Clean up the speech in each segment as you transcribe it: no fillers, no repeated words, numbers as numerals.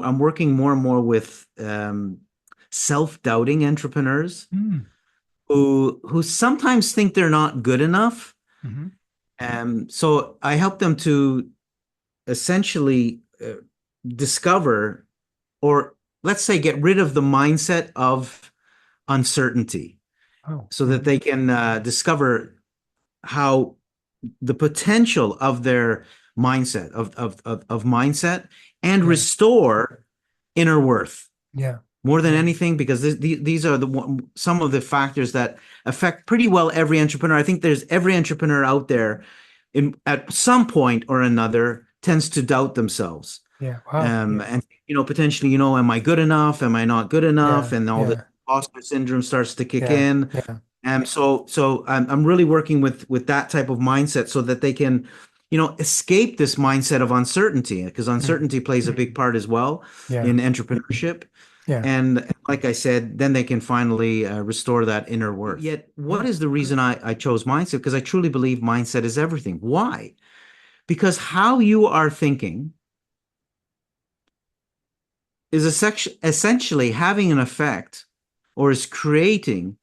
I'm working more and more with self-doubting entrepreneurs Mm. who sometimes think they're not good enough. Hmm. So I help them to essentially discover, or let's say get rid of the mindset of uncertainty, Oh. so that Hmm. they can discover how the potential of their mindset of mindset, and Yeah. restore inner worth Yeah. more than anything, because these are some of the factors that affect pretty well every entrepreneur. I think there's every entrepreneur out there at some point or another tends to doubt themselves. Yeah. Wow. And potentially, am I good enough? Am I not good enough? Yeah. And all the Yeah. imposter syndrome starts to kick Yeah. in. Yeah. So I'm really working with that type of mindset so that they can, escape this mindset of uncertainty, because Mm. uncertainty plays a big part as well Yeah. in entrepreneurship. Yeah. And like I said, then they can finally restore that inner worth. Yet, what is the reason I chose mindset? Because I truly believe mindset is everything. Why? Because how you are thinking is essentially having an effect, or is creating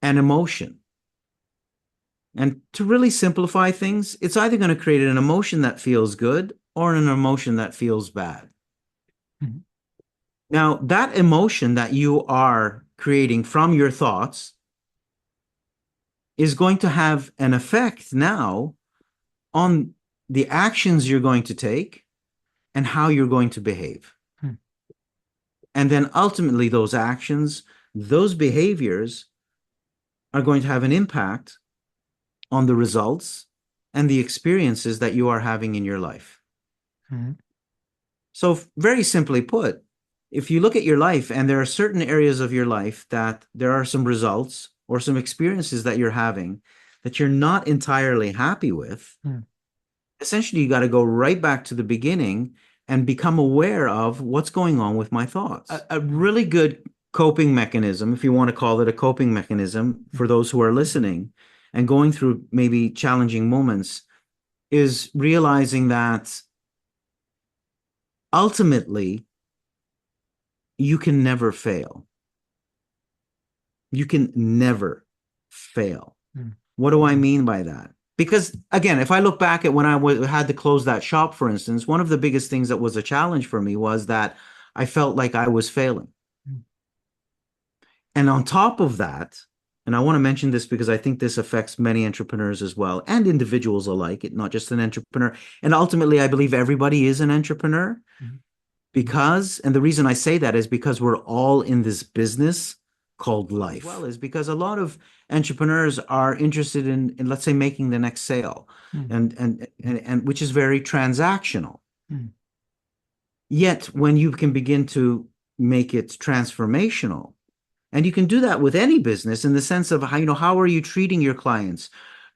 an emotion. And to really simplify things, it's either going to create an emotion that feels good or an emotion that feels bad. Mhm. Now, that emotion that you are creating from your thoughts is going to have an effect now on the actions you're going to take and how you're going to behave. Mm. And then ultimately, those actions, those behaviors are going to have an impact on the results and the experiences that you are having in your life. Mhm. So, very simply put, if you look at your life and there are certain areas of your life that there are some results or some experiences that you're having that you're not entirely happy with, Mm. essentially you got to go right back to the beginning and become aware of what's going on with my thoughts. A really good coping mechanism, if you want to call it a coping mechanism for those who are listening and going through maybe challenging moments, is realizing that ultimately you can never fail. You can never fail. Mm. What do I mean by that? Because again, if I look back at when had to close that shop, for instance, one of the biggest things that was a challenge for me was that I felt like I was failing. Mm. And on top of that, and I want to mention this because I think this affects many entrepreneurs as well, and individuals alike, not just an entrepreneur. And ultimately, I believe everybody is an entrepreneur, Mhm. because, and the reason I say that is because we're all in this business called life. As well, is because a lot of entrepreneurs are interested in let's say, making the next sale, Mm. and which is very transactional. Mm. Yet, when you can begin to make it transformational, and you can do that with any business in the sense of how are you treating your clients?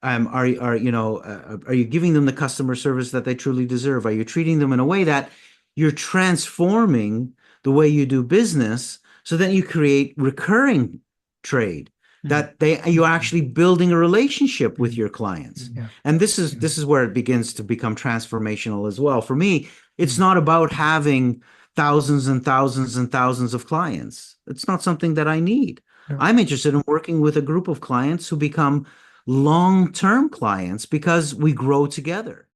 Are you giving them the customer service that they truly deserve? Are you treating them in a way that you're transforming the way you do business, so that you create recurring trade, Mm. that you actually building a relationship with Mm. your clients? Yeah. And this is where it begins to become transformational as well. For me, it's Mm. not about having thousands and thousands and thousands of clients. It's not something that I need. Yeah. I'm interested in working with a group of clients who become long-term clients because we grow together.